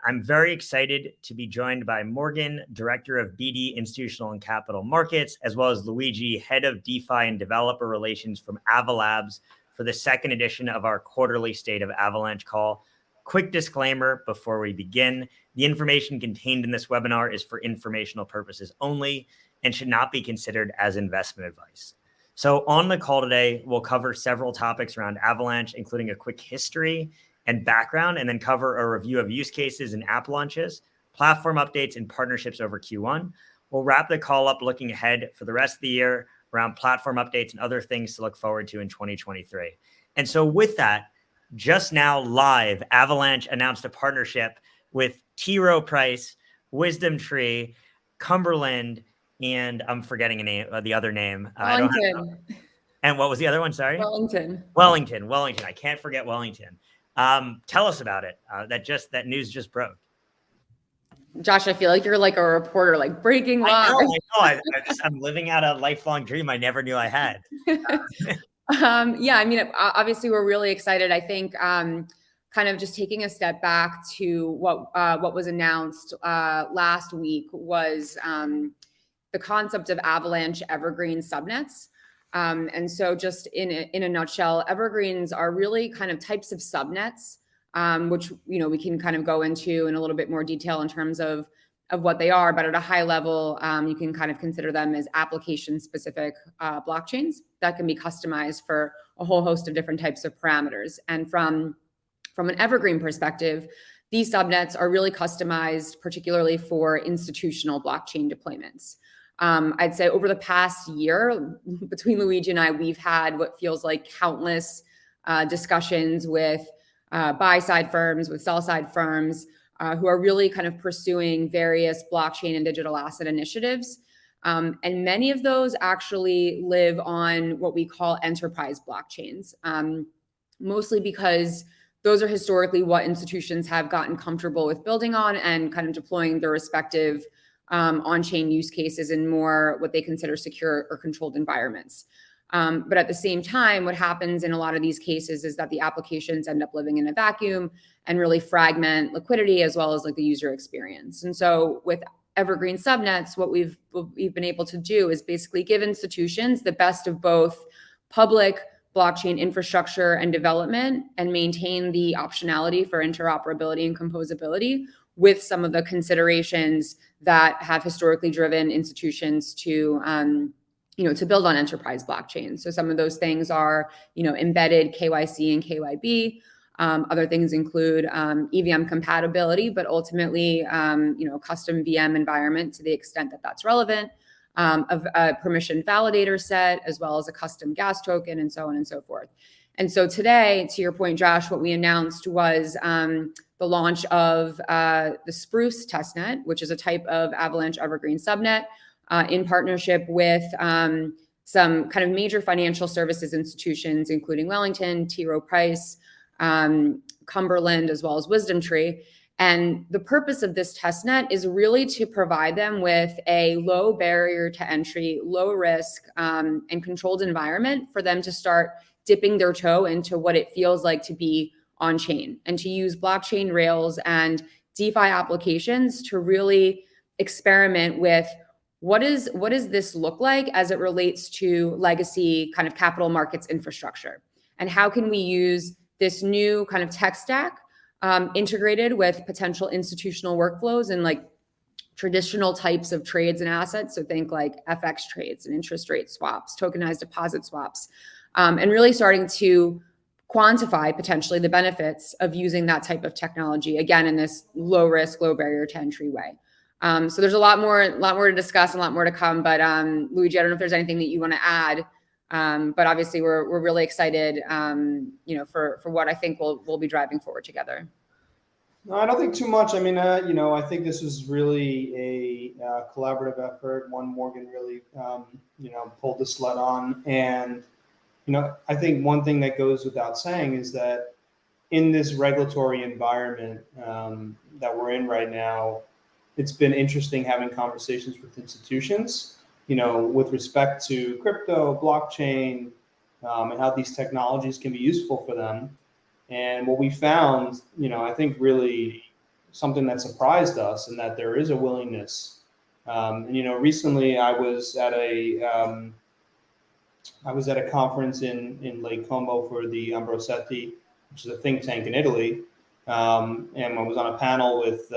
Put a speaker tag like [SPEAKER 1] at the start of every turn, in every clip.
[SPEAKER 1] I'm very excited to be joined by Morgan, Director of BD Institutional and Capital Markets, as well as Luigi, Head of DeFi and Developer Relations from Avalabs for the second edition of our quarterly State of Avalanche call. Quick disclaimer before we begin. The information contained in this webinar is for informational purposes only and should not be considered as investment advice. So on the call today, we'll cover several topics around Avalanche, including a quick history and background, and then cover a review of use cases and app launches, platform updates, and partnerships over Q1. We'll wrap the call up looking ahead for the rest of the year around platform updates and other things to look forward to in 2023. And so with that, just now live, Avalanche announced a partnership with T. Rowe Price, Wisdom Tree, Cumberland, and I'm forgetting the other name.
[SPEAKER 2] Wellington.
[SPEAKER 1] And what was the other one? Sorry?
[SPEAKER 2] Wellington.
[SPEAKER 1] I can't forget Wellington. Tell us about it. That news just broke.
[SPEAKER 2] Josh, I feel like you're like a reporter, like breaking live.
[SPEAKER 1] I know. I'm living out a lifelong dream I never knew I had.
[SPEAKER 2] Yeah, I mean, obviously we're really excited. I think kind of just taking a step back to what was announced last week was the concept of Avalanche evergreen subnets. And so just in a nutshell, evergreens are really kind of types of subnets, which, we can kind of go into in a little bit more detail in terms of what they are. But at a high level, you can kind of consider them as application-specific blockchains that can be customized for a whole host of different types of parameters. And from an evergreen perspective, these subnets are really customized, particularly for institutional blockchain deployments. I'd say over the past year, between Luigi and I, we've had what feels like countless discussions with buy-side firms, with sell-side firms, who are really kind of pursuing various blockchain and digital asset initiatives. And many of those actually live on what we call enterprise blockchains, mostly because those are historically what institutions have gotten comfortable with building on and kind of deploying their respective on-chain use cases in more what they consider secure or controlled environments. But at the same time, what happens in a lot of these cases is that the applications end up living in a vacuum and really fragment liquidity as well as like the user experience. And so with evergreen subnets, what we've been able to do is basically give institutions the best of both public blockchain infrastructure and development and maintain the optionality for interoperability and composability with some of the considerations that have historically driven institutions to build on enterprise blockchains. So some of those things are, embedded KYC and KYB. Other things include EVM compatibility, but ultimately, custom VM environment to the extent that that's relevant, a permission validator set, as well as a custom gas token, and so on and so forth. And so today, to your point, Josh, what we announced was the launch of the Spruce testnet, which is a type of Avalanche evergreen subnet, in partnership with some kind of major financial services institutions, including Wellington, T. Rowe Price, Cumberland, as well as Wisdom Tree. And the purpose of this testnet is really to provide them with a low barrier to entry, low risk, and controlled environment for them to start dipping their toe into what it feels like to be on chain and to use blockchain rails and DeFi applications to really experiment with what does this look like as it relates to legacy kind of capital markets infrastructure, and how can we use this new kind of tech stack integrated with potential institutional workflows and like traditional types of trades and assets. So think like FX trades and interest rate swaps, tokenized deposit swaps, and really starting to quantify potentially the benefits of using that type of technology, again, in this low risk, low barrier to entry way. So there's a lot more to discuss and a lot more to come. But Luigi, I don't know if there's anything that you want to add. But obviously we're really excited, for what I think we'll be driving forward together.
[SPEAKER 3] No, I don't think too much. I mean, I think this was really a collaborative effort. One Morgan really, pulled the sled on. And, I think one thing that goes without saying is that in this regulatory environment that we're in right now, it's been interesting having conversations with institutions, with respect to crypto, blockchain, and how these technologies can be useful for them. And what we found, I think really something that surprised us, and that there is a willingness. Recently I was at a conference in Lake Como for the Ambrosetti, which is a think tank in Italy. And I was on a panel with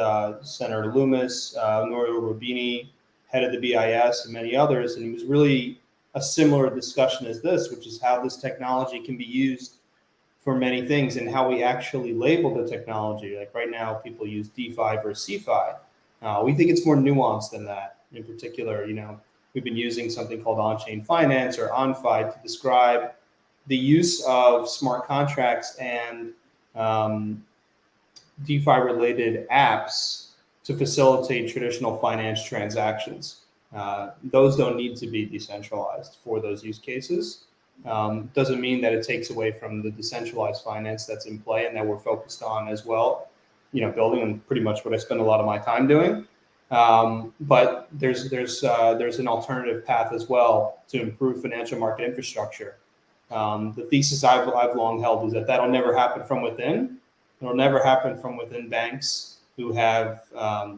[SPEAKER 3] Senator Loomis, Norio Rubini, head of the BIS, and many others. And it was really a similar discussion as this, which is how this technology can be used for many things and how we actually label the technology. Like right now, people use DeFi versus CeFi. We think it's more nuanced than that. In particular, we've been using something called on-chain finance or OnFi to describe the use of smart contracts and DeFi-related apps to facilitate traditional finance transactions. Those don't need to be decentralized for those use cases. Doesn't mean that it takes away from the decentralized finance that's in play and that we're focused on as well, building, and pretty much what I spend a lot of my time doing. But there's an alternative path as well to improve financial market infrastructure. The thesis I've long held is that that'll never happen from within. It'll never happen from within banks who have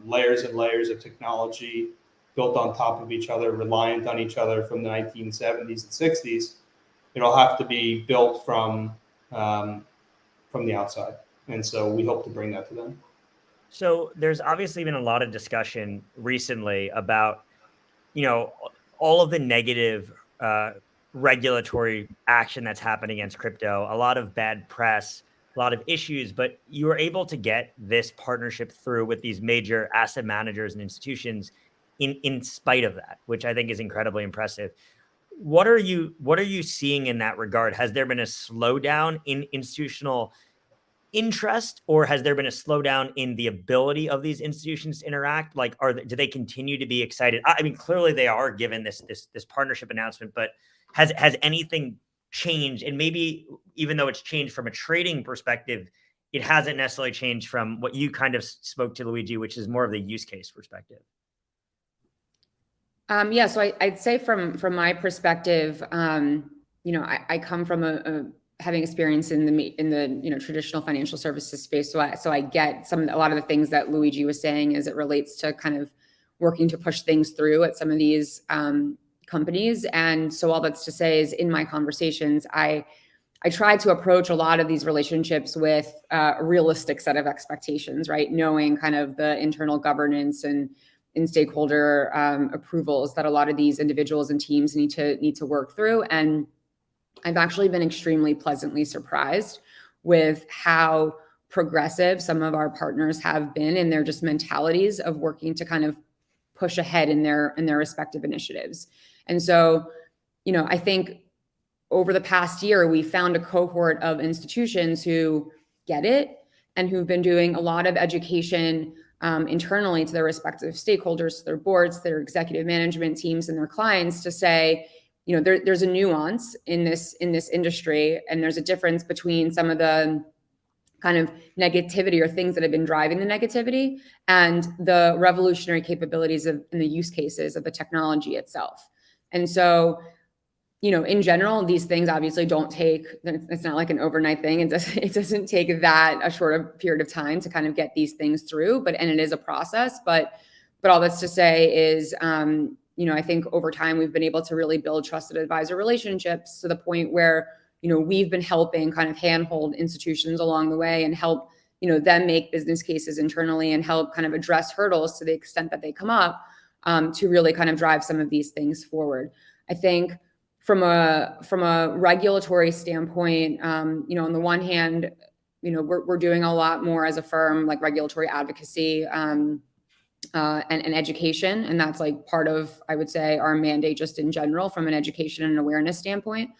[SPEAKER 3] layers and layers of technology built on top of each other, reliant on each other from the 1970s and 60s. It'll have to be built from the outside. And so we hope to bring that to them.
[SPEAKER 1] So there's obviously been a lot of discussion recently about, all of the negative regulatory action that's happening against crypto, a lot of bad press, a lot of issues, but you were able to get this partnership through with these major asset managers and institutions in spite of that, which I think is incredibly impressive. What are you seeing in that regard? Has there been a slowdown in institutional interest, or has there been a slowdown in the ability of these institutions to interact? Like, do they continue to be excited? I mean, clearly they are, given this partnership announcement, but has anything changed? And maybe even though it's changed from a trading perspective, it hasn't necessarily changed from what you kind of spoke to, Luigi, which is more of the use case perspective.
[SPEAKER 2] Yeah, so I'd say from my perspective, I come from having experience in the traditional financial services space, so I get a lot of the things that Luigi was saying as it relates to kind of working to push things through at some of these companies. And so all that's to say is, in my conversations, I try to approach a lot of these relationships with a realistic set of expectations, right? Knowing kind of the internal governance and stakeholder approvals that a lot of these individuals and teams need to work through. And I've actually been extremely pleasantly surprised with how progressive some of our partners have been in their just mentalities of working to kind of push ahead in their respective initiatives. And so, I think over the past year, we found a cohort of institutions who get it and who've been doing a lot of education internally to their respective stakeholders, to their boards, their executive management teams, and their clients, to say, there's a nuance in this industry, and there's a difference between some of the kind of negativity or things that have been driving the negativity and the revolutionary capabilities and the use cases of the technology itself. And so, in general, these things obviously don't take, it's not like an overnight thing. It doesn't take that a short period of time to kind of get these things through, and it is a process. But all that's to say is, I think over time we've been able to really build trusted advisor relationships to the point where, we've been helping kind of handhold institutions along the way and help, them make business cases internally and help kind of address hurdles to the extent that they come up, to really kind of drive some of these things forward. I think from a regulatory standpoint, on the one hand, we're doing a lot more as a firm, like regulatory advocacy and education. And that's like part of, I would say, our mandate just in general from an education and awareness standpoint.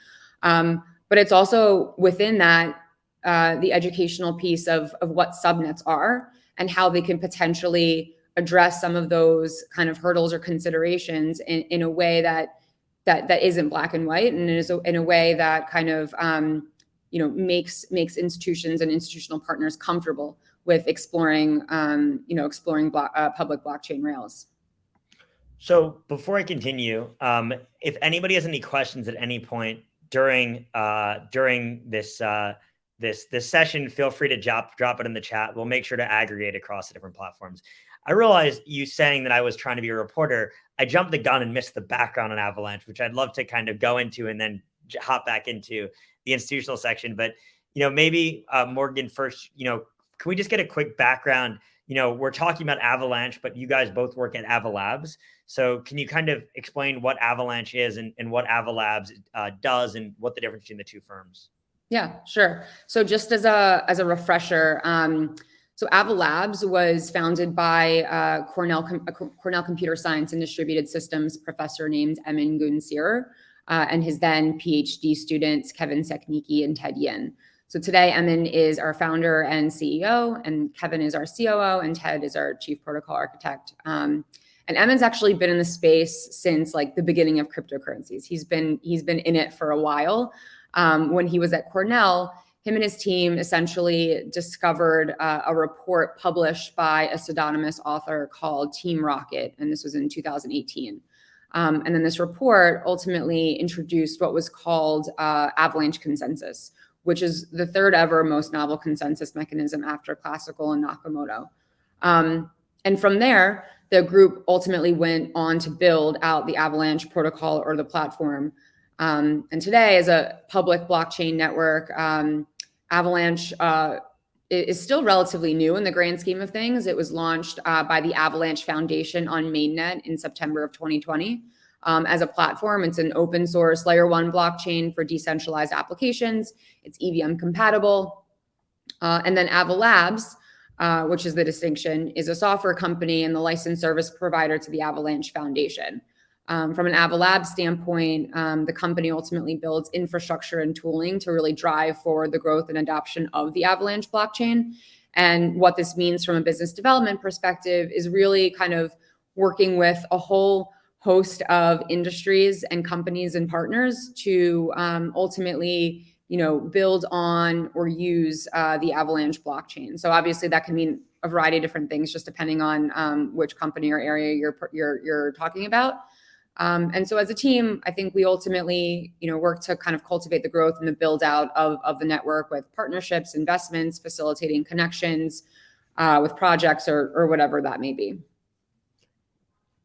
[SPEAKER 2] But it's also within that, the educational piece of what subnets are and how they can potentially address some of those kind of hurdles or considerations in a way that isn't black and white, and is in a way that kind of makes institutions and institutional partners comfortable with exploring public blockchain rails.
[SPEAKER 1] So before I continue, if anybody has any questions at any point during this this session, feel free to drop it in the chat. We'll make sure to aggregate across the different platforms. I realized you saying that I was trying to be a reporter. I jumped the gun and missed the background on Avalanche, which I'd love to kind of go into and then hop back into the institutional section. But, maybe Morgan first, can we just get a quick background? We're talking about Avalanche, but you guys both work at Avalabs. So can you kind of explain what Avalanche is and what Avalabs does and what the difference between the two firms?
[SPEAKER 2] Yeah, sure. So just as a refresher, so Avalabs was founded by Cornell Computer Science and Distributed Systems professor named Emin Gunseer and his then PhD students, Kevin Seknicki and Ted Yin. So today, Emin is our founder and CEO, and Kevin is our COO, and Ted is our chief protocol architect. And Emin's actually been in the space since like the beginning of cryptocurrencies. He's been in it for a while. When he was at Cornell, him and his team essentially discovered a report published by a pseudonymous author called Team Rocket, and this was in 2018. And then this report ultimately introduced what was called Avalanche consensus, which is the third ever most novel consensus mechanism after classical and Nakamoto. And from there, the group ultimately went on to build out the Avalanche protocol or the platform. And today, as a public blockchain network, Avalanche is still relatively new in the grand scheme of things. It was launched by the Avalanche Foundation on mainnet in September of 2020. As a platform, it's an open source layer 1 blockchain for decentralized applications. It's EVM compatible. And then Avalabs, which is the distinction, is a software company and the license service provider to the Avalanche Foundation. From an Avalabs standpoint, the company ultimately builds infrastructure and tooling to really drive forward the growth and adoption of the Avalanche blockchain. And what this means from a business development perspective is really kind of working with a whole host of industries and companies and partners to ultimately, build on or use the Avalanche blockchain. So obviously that can mean a variety of different things, just depending on which company or area you're talking about. And so as a team, I think we ultimately, work to kind of cultivate the growth and the build out of the network with partnerships, investments, facilitating connections with projects or whatever that may be.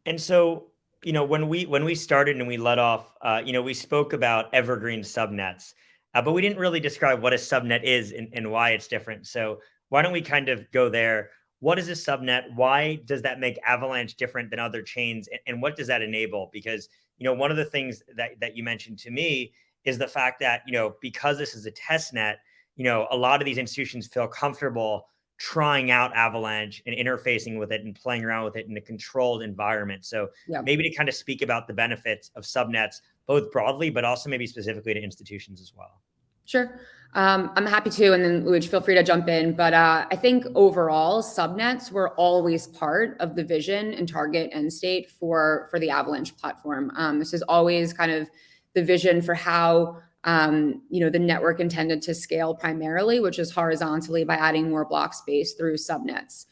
[SPEAKER 2] And
[SPEAKER 1] so, when we started and we let off, we spoke about evergreen subnets, but we didn't really describe what a subnet is and why it's different. So why don't we kind of go there? What is a subnet? Why does that make Avalanche different than other chains? And what does that enable? Because, one of the things that you mentioned to me is the fact that, because this is a test net, a lot of these institutions feel comfortable trying out Avalanche and interfacing with it and playing around with it in a controlled environment. So maybe to kind of speak about the benefits of subnets, both broadly, but also maybe specifically to institutions as well.
[SPEAKER 2] Sure. I'm happy to. And then Luigi, feel free to jump in. But I think overall, subnets were always part of the vision and target end state for the Avalanche platform. This is always kind of the vision for how the network intended to scale primarily, which is horizontally by adding more block space through subnets.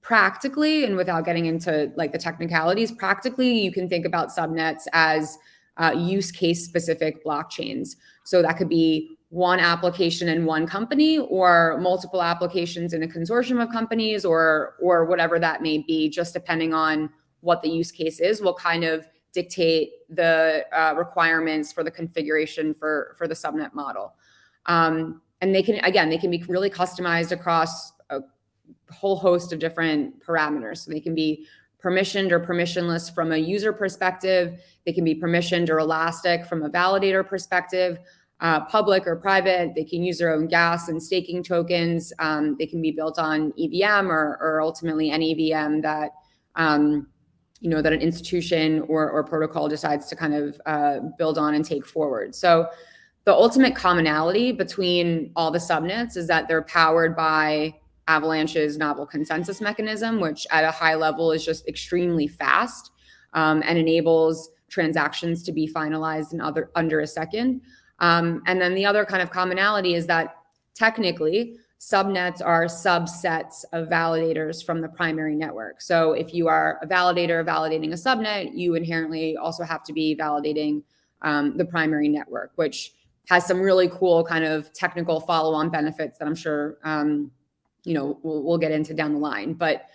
[SPEAKER 2] Practically, and without getting into like the technicalities, practically you can think about subnets as use case specific blockchains. So that could be one application in one company or multiple applications in a consortium of companies or whatever that may be, just depending on what the use case is, will kind of dictate the requirements for the configuration for the subnet model. And they can be really customized across a whole host of different parameters. So they can be permissioned or permissionless from a user perspective. They can be permissioned or elastic from a validator perspective, public or private. They can use their own gas and staking tokens. They can be built on EVM or ultimately any EVM that that an institution or protocol decides to kind of build on and take forward. So the ultimate commonality between all the subnets is that they're powered by Avalanche's novel consensus mechanism, which at a high level is just extremely fast and enables transactions to be finalized in under a second. And then the other kind of commonality is that technically subnets are subsets of validators from the primary network. So if you are a validator validating a subnet, you inherently also have to be validating the primary network, which has some really cool kind of technical follow-on benefits that I'm sure, we'll get into down the line. But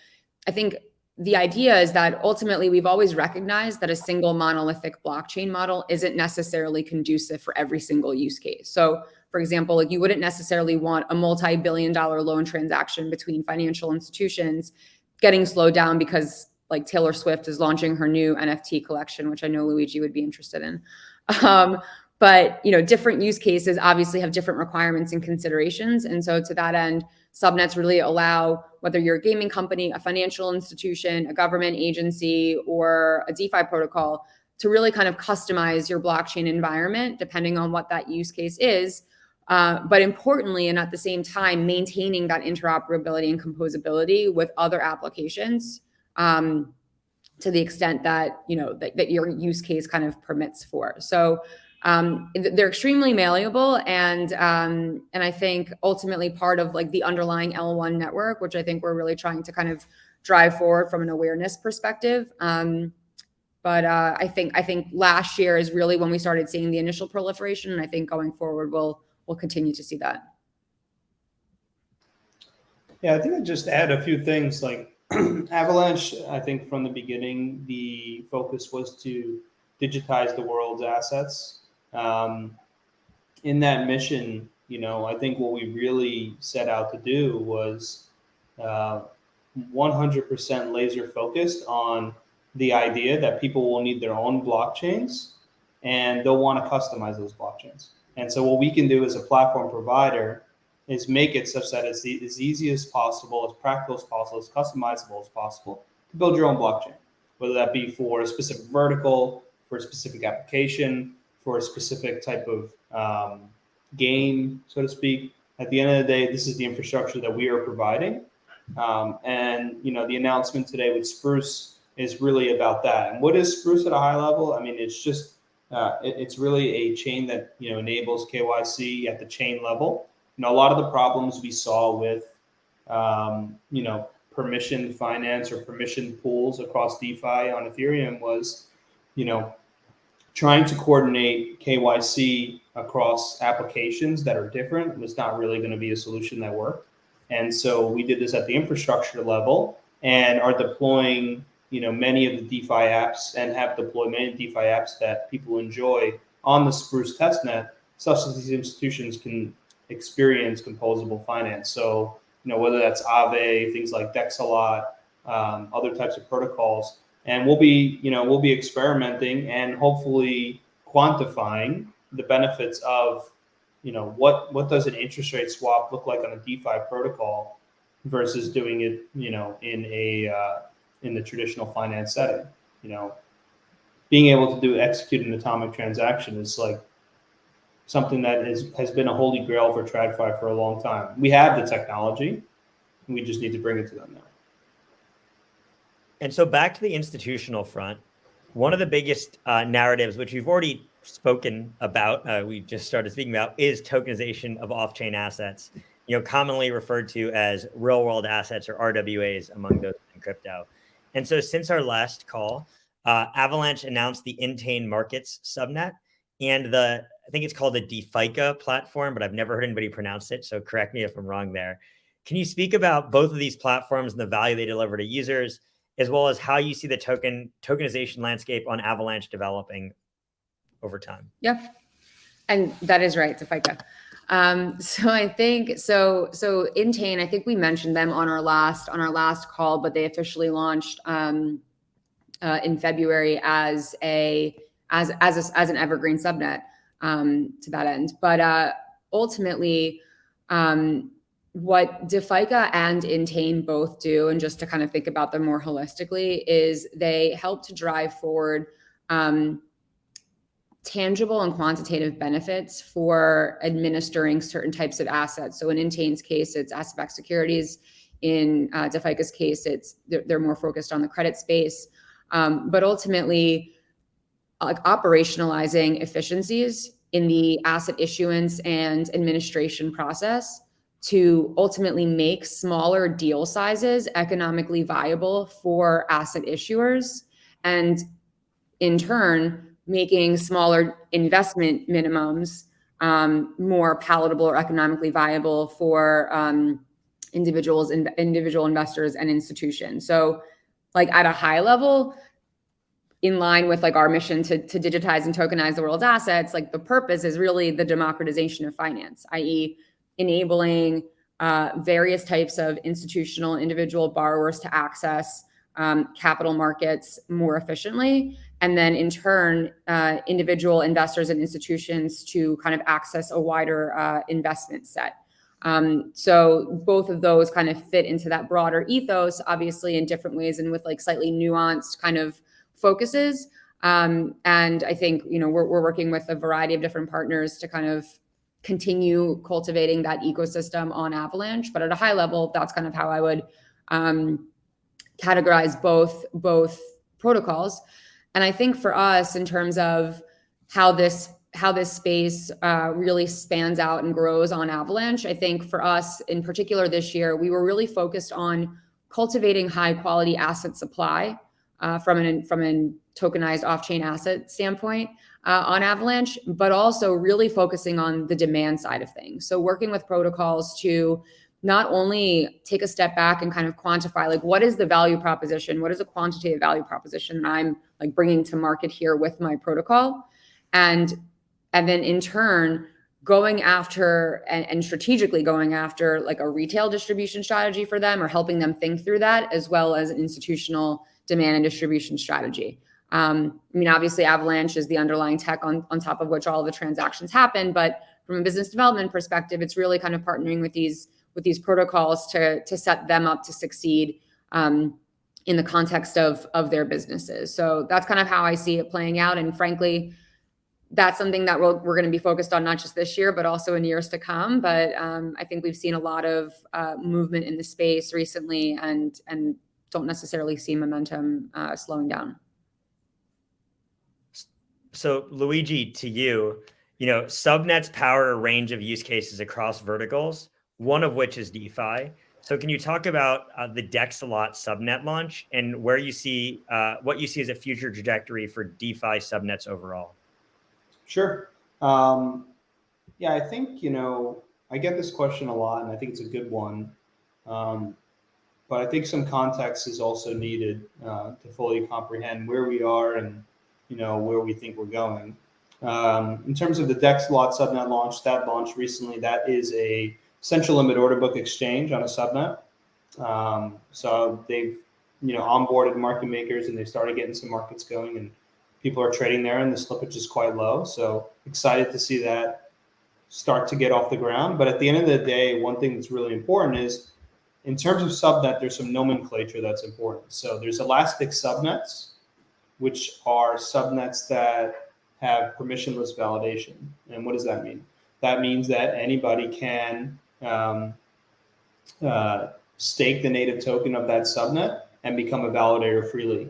[SPEAKER 2] I think the idea is that ultimately we've always recognized that a single monolithic blockchain model isn't necessarily conducive for every single use case. So for example, like you wouldn't necessarily want a multi-billion-dollar loan transaction between financial institutions getting slowed down because like Taylor Swift is launching her new NFT collection, which I know Luigi would be interested in. But different use cases obviously have different requirements and considerations. And so to that end, subnets really allow, whether you're a gaming company, a financial institution, a government agency, or a DeFi protocol, to really kind of customize your blockchain environment depending on what that use case is. But importantly, and at the same time, maintaining that interoperability and composability with other applications to the extent that, that your use case kind of permits for. So they're extremely malleable, and I think ultimately part of like the underlying L1 network, which I think we're really trying to kind of drive forward from an awareness perspective. But I think last year is really when we started seeing the initial proliferation, and I think going forward we'll continue to see that.
[SPEAKER 3] Yeah, I think I'd just add a few things. Like Avalanche, I think from the beginning the focus was to digitize the world's assets. In that mission, I think what we really set out to do was 100% laser focused on the idea that people will need their own blockchains and they'll want to customize those blockchains. And so what we can do as a platform provider is make it such that it's as easy as possible, as practical as possible, as customizable as possible to build your own blockchain, whether that be for a specific vertical, for a specific application, for a specific type of game, so to speak. At the end of the day, this is the infrastructure that we are providing. And the announcement today with Spruce is really about that. And what is Spruce at a high level? I mean, it's just, it's really a chain that, enables KYC at the chain level. A lot of the problems we saw with, permissioned finance or permission pools across DeFi on Ethereum was, trying to coordinate KYC across applications that are different was not really going to be a solution that worked. And so we did this at the infrastructure level and are deploying, many of the DeFi apps and have deployed many DeFi apps that people enjoy on the Spruce testnet, such that these institutions can experience composable finance. So, whether that's Aave, things like Dexalot, other types of protocols. And we'll be experimenting and hopefully quantifying the benefits of, what does an interest rate swap look like on a DeFi protocol versus doing it, in the traditional finance setting. Being able to execute an atomic transaction is like something that has been a holy grail for TradFi for a long time. We have the technology, and we just need to bring it to them now.
[SPEAKER 1] And so back to the institutional front, one of the biggest narratives, which we've already spoken about, we just started speaking about, is tokenization of off-chain assets, commonly referred to as real-world assets or RWAs among those in crypto. And so since our last call, Avalanche announced the Intane Markets subnet and I think it's called the DeFica platform, but I've never heard anybody pronounce it, so correct me if I'm wrong there. Can you speak about both of these platforms and the value they deliver to users, as well as how you see the tokenization landscape on Avalanche developing over time?
[SPEAKER 2] Yeah, and that is right, DeFica. So I think Intane, I think we mentioned them on our last call, but they officially launched in February as an evergreen subnet to that end. But ultimately, what DeFica and Intane both do, and just to kind of think about them more holistically, is they help to drive forward tangible and quantitative benefits for administering certain types of assets. So in Intane's case, it's asset-backed securities. In DeFica's case, they're more focused on the credit space. But ultimately, like operationalizing efficiencies in the asset issuance and administration process to ultimately make smaller deal sizes economically viable for asset issuers, and in turn, making smaller investment minimums more palatable or economically viable for individual investors and institutions. So like at a high level, in line with like our mission to digitize and tokenize the world's assets, like the purpose is really the democratization of finance, i.e. enabling various types of institutional individual borrowers to access capital markets more efficiently. And then in turn, individual investors and institutions to kind of access a wider investment set. So both of those kind of fit into that broader ethos, obviously in different ways and with like slightly nuanced kind of focuses. And I think, you know, we're working with a variety of different partners to kind of continue cultivating that ecosystem on Avalanche. But at a high level, that's kind of how I would categorize both protocols. And I think for us, in terms of how this space really spans out and grows on Avalanche, I think for us in particular this year, we were really focused on cultivating high quality asset supply from an tokenized off-chain asset standpoint on Avalanche, but also really focusing on the demand side of things. So working with protocols to not only take a step back and kind of quantify, like, what is the value proposition? What is the quantitative value proposition that I'm like bringing to market here with my protocol? And then in turn, going after and strategically going after like a retail distribution strategy for them, or helping them think through that, as well as an institutional demand and distribution strategy. I mean, obviously Avalanche is the underlying tech on top of which all of the transactions happen, but from a business development perspective, it's really kind of partnering with these protocols to set them up to succeed in the context of their businesses. So that's kind of how I see it playing out. And frankly, that's something that we're going to be focused on, not just this year, but also in years to come. But I think we've seen a lot of movement in the space recently, and don't necessarily see momentum slowing down.
[SPEAKER 1] So Luigi, to you, subnets power a range of use cases across verticals, one of which is DeFi. So can you talk about the Dexalot subnet launch and where you see what you see as a future trajectory for DeFi subnets overall?
[SPEAKER 3] Sure. Yeah, I think, I get this question a lot, and I think it's a good one. But I think some context is also needed to fully comprehend where we are and, where we think we're going. In terms of the Dexalot subnet launch, that launched recently, that is a central limit order book exchange on a subnet. So they've, onboarded market makers, and they started getting some markets going, and people are trading there, and the slippage is quite low. So excited to see that start to get off the ground. But at the end of the day, one thing that's really important is, in terms of subnet, there's some nomenclature that's important. So there's elastic subnets, which are subnets that have permissionless validation. And what does that mean? That means that anybody can stake the native token of that subnet and become a validator freely.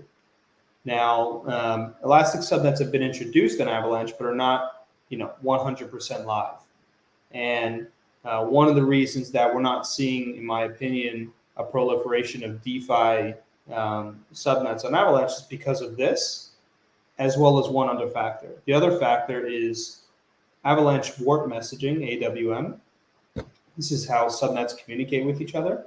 [SPEAKER 3] Now, elastic subnets have been introduced in Avalanche, but are not, 100% live. And one of the reasons that we're not seeing, in my opinion, a proliferation of DeFi subnets on Avalanche is because of this, as well as one other factor. The other factor is Avalanche warp messaging, AWM. This is how subnets communicate with each other,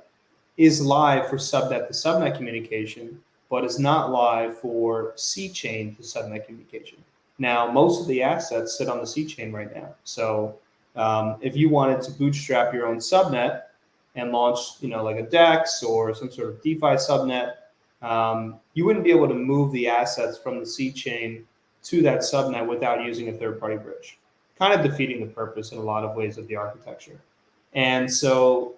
[SPEAKER 3] is live for subnet to subnet communication, but is not live for C-chain to subnet communication. Now, most of the assets sit on the C-chain right now. So if you wanted to bootstrap your own subnet and launch, like a DEX or some sort of DeFi subnet, you wouldn't be able to move the assets from the C-chain to that subnet without using a third-party bridge, kind of defeating the purpose in a lot of ways of the architecture. And so,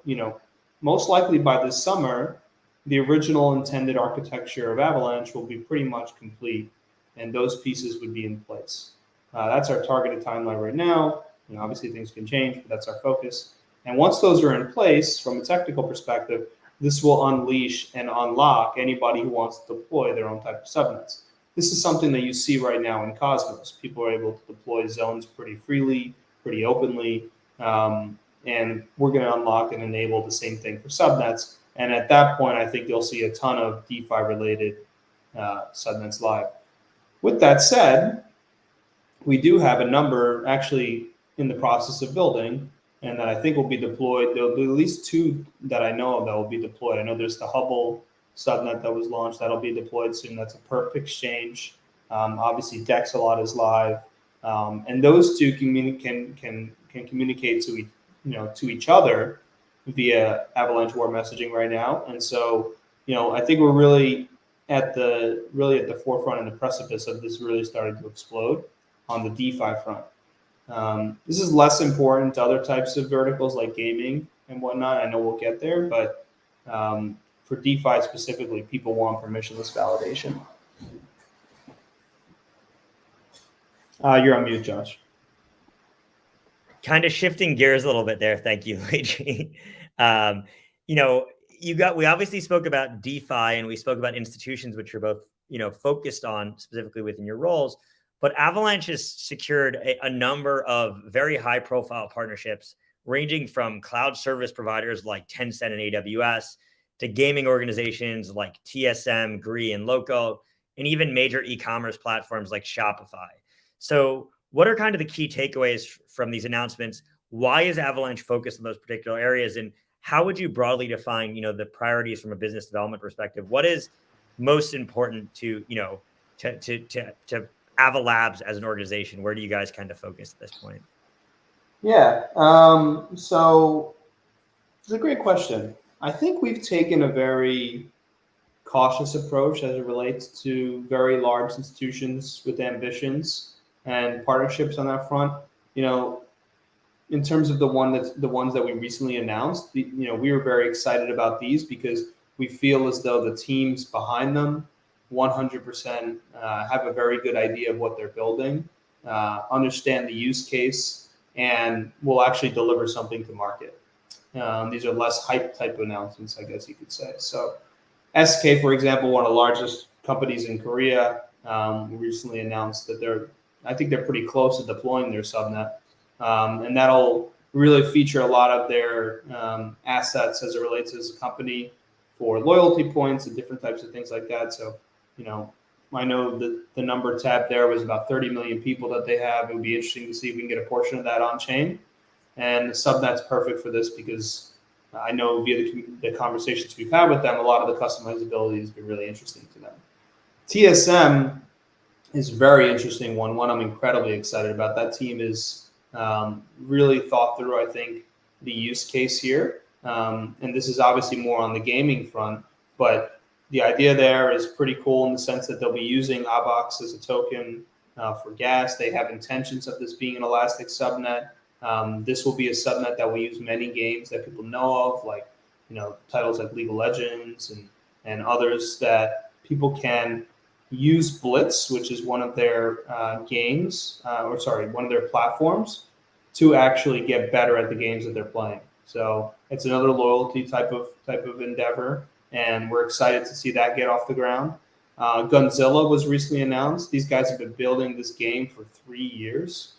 [SPEAKER 3] most likely by this summer, the original intended architecture of Avalanche will be pretty much complete, and those pieces would be in place. That's our targeted timeline right now. Obviously things can change, but that's our focus. And once those are in place, from a technical perspective, this will unleash and unlock anybody who wants to deploy their own type of subnets. This is something that you see right now in Cosmos. People are able to deploy zones pretty freely, pretty openly, and we're going to unlock and enable the same thing for subnets. And at that point, I think you'll see a ton of DeFi-related subnets live. With that said, we do have a number, actually in the process of building, and that I think will be deployed. There'll be at least 2 that I know of that will be deployed. I know there's the Hubble subnet that was launched that'll be deployed soon. That's a perp exchange. Obviously, Dexalot is live, and those 2 can communicate to each other via Avalanche War messaging right now. And so, I think we're really at the forefront and the precipice of this really starting to explode on the DeFi front. This is less important to other types of verticals like gaming and whatnot. I know we'll get there, but for DeFi specifically, people want permissionless validation. You're on mute, Josh.
[SPEAKER 1] Kind of shifting gears a little bit there. Thank you, Luigi. We obviously spoke about DeFi and we spoke about institutions, which are both, focused on specifically within your roles. But Avalanche has secured a number of very high profile partnerships, ranging from cloud service providers like Tencent and AWS to gaming organizations like TSM, Gree, and Loco, and even major e-commerce platforms like Shopify. So what are kind of the key takeaways from these announcements? Why is Avalanche focused on those particular areas? And how would you broadly define, the priorities from a business development perspective? What is most important to Avalabs as an organization? Where do you guys kind of focus at this point?
[SPEAKER 3] Yeah, so it's a great question. I think we've taken a very cautious approach as it relates to very large institutions with ambitions and partnerships on that front. In terms of the ones that we recently announced, we were very excited about these because we feel as though the teams behind them 100% have a very good idea of what they're building, understand the use case, and will actually deliver something to market. These are less hype type of announcements, I guess you could say. So SK, for example, one of the largest companies in Korea, recently announced that I think they're pretty close to deploying their subnet. And that'll really feature a lot of their assets as it relates as a company for loyalty points and different types of things like that. So, I know that the number tapped there was about 30 million people that they have. It would be interesting to see if we can get a portion of that on chain. And the subnet's perfect for this because I know via the conversations we've had with them, a lot of the customizability has been really interesting to them. TSM is a very interesting one I'm incredibly excited about. That team is really thought through, I think, the use case here. And this is obviously more on the gaming front, but the idea there is pretty cool in the sense that they'll be using AVAX as a token for gas. They have intentions of this being an elastic subnet. This will be a subnet that will use many games that people know of, like titles like League of Legends and others that people can use Blitz, which is one of their one of their platforms, to actually get better at the games that they're playing. So it's another loyalty type of endeavor, and we're excited to see that get off the ground. Gunzilla was recently announced. These guys have been building this game for 3 years.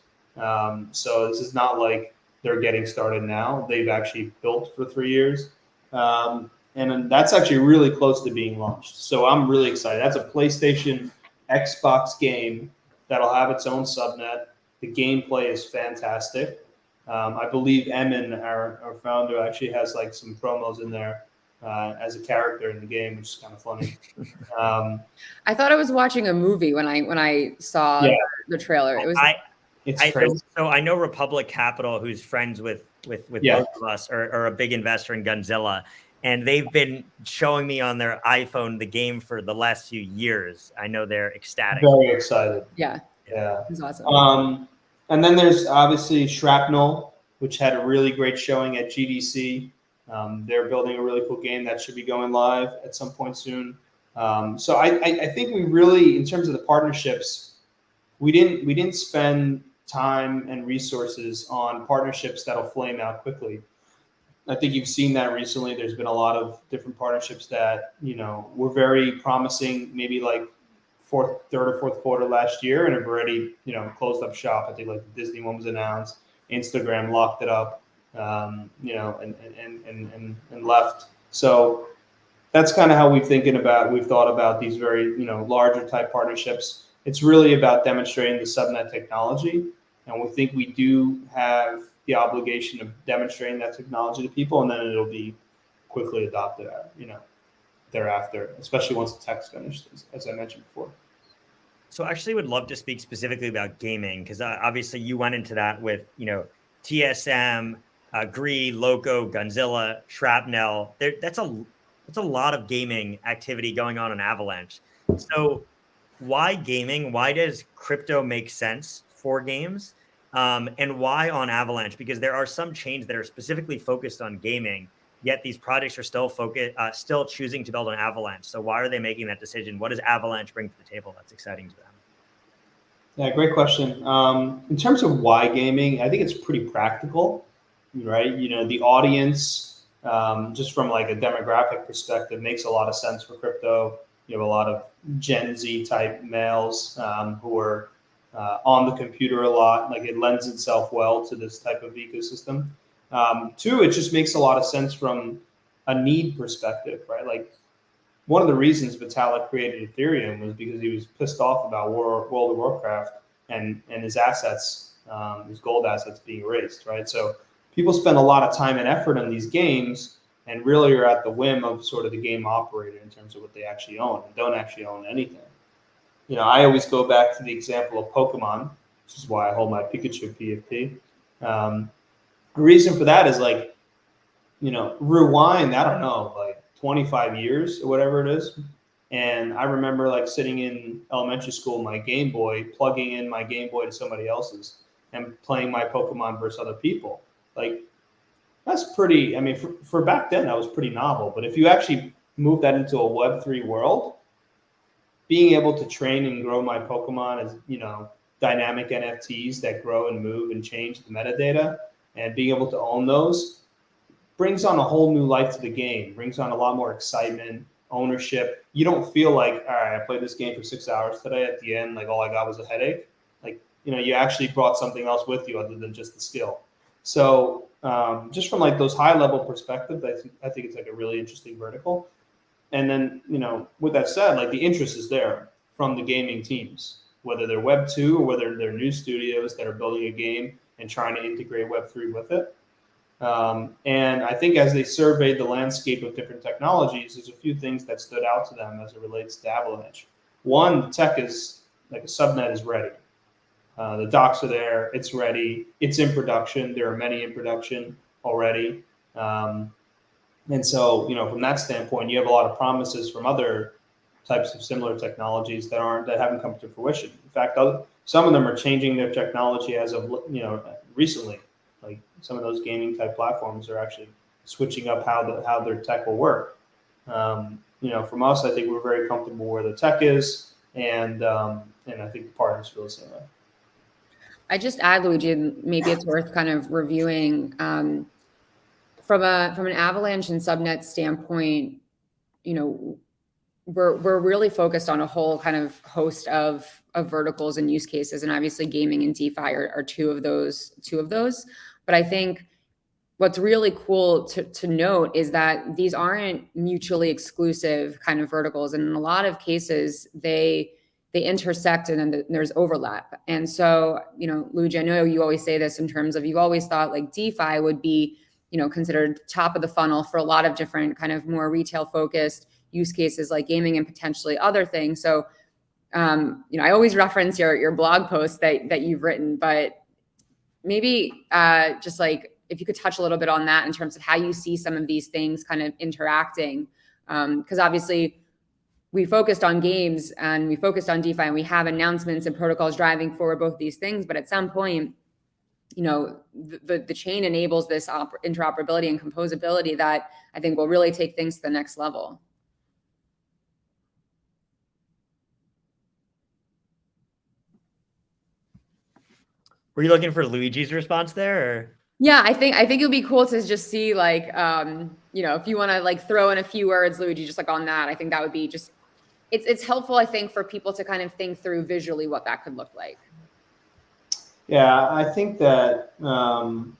[SPEAKER 3] So this is not like they're getting started now. They've actually built for 3 years. And that's actually really close to being launched. So I'm really excited. That's a PlayStation, Xbox game that'll have its own subnet. The gameplay is fantastic. I believe Emin, our founder, actually has like some promos in there as a character in the game, which is kind of funny.
[SPEAKER 2] I thought I was watching a movie when I saw the trailer.
[SPEAKER 3] It's crazy.
[SPEAKER 1] So I know Republic Capital, who's friends with both of us, are a big investor in Gunzilla. And they've been showing me on their iPhone the game for the last few years. I know they're ecstatic.
[SPEAKER 3] Very excited.
[SPEAKER 2] Yeah.
[SPEAKER 3] It's
[SPEAKER 2] awesome.
[SPEAKER 3] And then there's obviously Shrapnel, which had a really great showing at GDC. They're building a really cool game that should be going live at some point soon. So I think we really, in terms of the partnerships, we didn't spend time and resources on partnerships that'll flame out quickly. I think you've seen that recently. There's been a lot of different partnerships that, were very promising, maybe like third or fourth quarter last year, and have already, closed up shop. I think like the Disney one was announced, Instagram locked it up, and left. So that's kind of how we've thought about these very, larger type partnerships. It's really about demonstrating the subnet technology And we think we do have the obligation of demonstrating that technology to people, and then it'll be quickly adopted, thereafter, especially once the tech's finished, as I mentioned before.
[SPEAKER 1] So actually would love to speak specifically about gaming, because obviously you went into that with, TSM, Gree, Loco, Gunzilla, Shrapnel. That's a lot of gaming activity going on in Avalanche. So why gaming? Why does crypto make sense for games? And why on Avalanche? Because there are some chains that are specifically focused on gaming, yet these projects are still choosing to build on Avalanche. So why are they making that decision? What does Avalanche bring to the table that's exciting to them?
[SPEAKER 3] Yeah, great question. In terms of why gaming, I think it's pretty practical, right? The audience, just from like a demographic perspective, makes a lot of sense for crypto. You have a lot of Gen Z type males who are on the computer a lot. Like, it lends itself well to this type of ecosystem. Two, it just makes a lot of sense from a need perspective, right? Like, one of the reasons Vitalik created Ethereum was because he was pissed off about World of Warcraft and his assets, his gold assets being erased, right? So people spend a lot of time and effort on these games and really are at the whim of sort of the game operator in terms of what they actually own, and don't actually own anything. I always go back to the example of Pokemon, which is why I hold my Pikachu PFP. The reason for that is rewind, I don't know, like 25 years or whatever it is. And I remember like sitting in elementary school, my Game Boy, plugging in my Game Boy to somebody else's and playing my Pokemon versus other people. Like, that's pretty, I mean, for back then, that was pretty novel. But if you actually move that into a Web3 world, being able to train and grow my Pokemon as, dynamic NFTs that grow and move and change the metadata, and being able to own those brings on a whole new life to the game, brings on a lot more excitement, ownership. You don't feel like, all right, I played this game for 6 hours today. At the end, like, all I got was a headache. Like, you actually brought something else with you other than just the skill. So just from like those high level perspectives, I think it's like a really interesting vertical. And then, with that said, like, the interest is there from the gaming teams, whether they're Web 2 or whether they're new studios that are building a game and trying to integrate Web 3 with it. And I think as they surveyed the landscape of different technologies, there's a few things that stood out to them as it relates to Avalanche. One, the tech is, like, a subnet is ready. The docs are there, it's ready, it's in production. There are many in production already. And so, from that standpoint, you have a lot of promises from other types of similar technologies that haven't come to fruition. In fact, some of them are changing their technology as of, recently. Like, some of those gaming type platforms are actually switching up how their tech will work. From us, I think we're very comfortable where the tech is, and I think the partners feel the same way.
[SPEAKER 2] I just add, Luigi, maybe it's worth kind of reviewing from an Avalanche and subnet standpoint. We're really focused on a whole kind of host of verticals and use cases, and obviously gaming and DeFi are two of those. But I think what's really cool to note is that these aren't mutually exclusive kind of verticals, and in a lot of cases they intersect, and then there's overlap. And so, Luigi, I know you always say this in terms of, you've always thought like DeFi would be, considered top of the funnel for a lot of different kind of more retail focused use cases like gaming and potentially other things. So, I always reference your blog posts that you've written, but maybe just like, if you could touch a little bit on that in terms of how you see some of these things kind of interacting. Because obviously we focused on games and we focused on DeFi, and we have announcements and protocols driving forward both these things. But at some point, the chain enables this interoperability and composability that I think will really take things to the next level.
[SPEAKER 1] Were you looking for Luigi's response there, or?
[SPEAKER 2] Yeah, I think it'll be cool to just see, like, if you want to like throw in a few words, Luigi, just like on that. I think that would be just, it's helpful, I think, for people to kind of think through visually what that could look like.
[SPEAKER 3] Yeah, I think that, when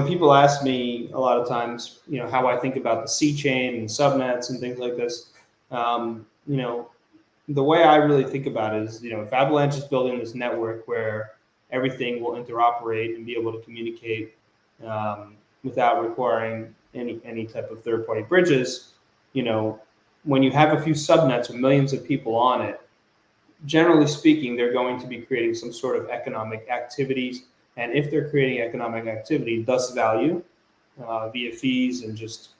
[SPEAKER 3] people ask me a lot of times, how I think about the C chain and subnets and things like this, the way I really think about it is, if Avalanche is building this network where everything will interoperate and be able to communicate without requiring any type of third-party bridges, when you have a few subnets with millions of people on it, generally speaking, they're going to be creating some sort of economic activities. And if they're creating economic activity, thus value via fees and just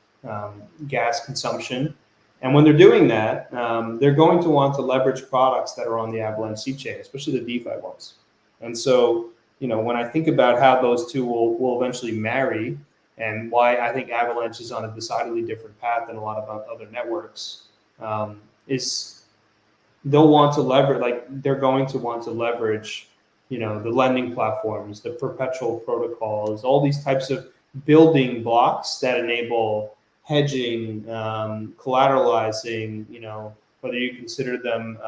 [SPEAKER 3] gas consumption. And when they're doing that, they're going to want to leverage products that are on the Avalanche seed chain, especially the DeFi ones. And so, when I think about how those two will eventually marry, and why I think Avalanche is on a decidedly different path than a lot of other networks, is they'll want to leverage, they're going to want to leverage, the lending platforms, the perpetual protocols, all these types of building blocks that enable hedging, collateralizing, whether you consider them,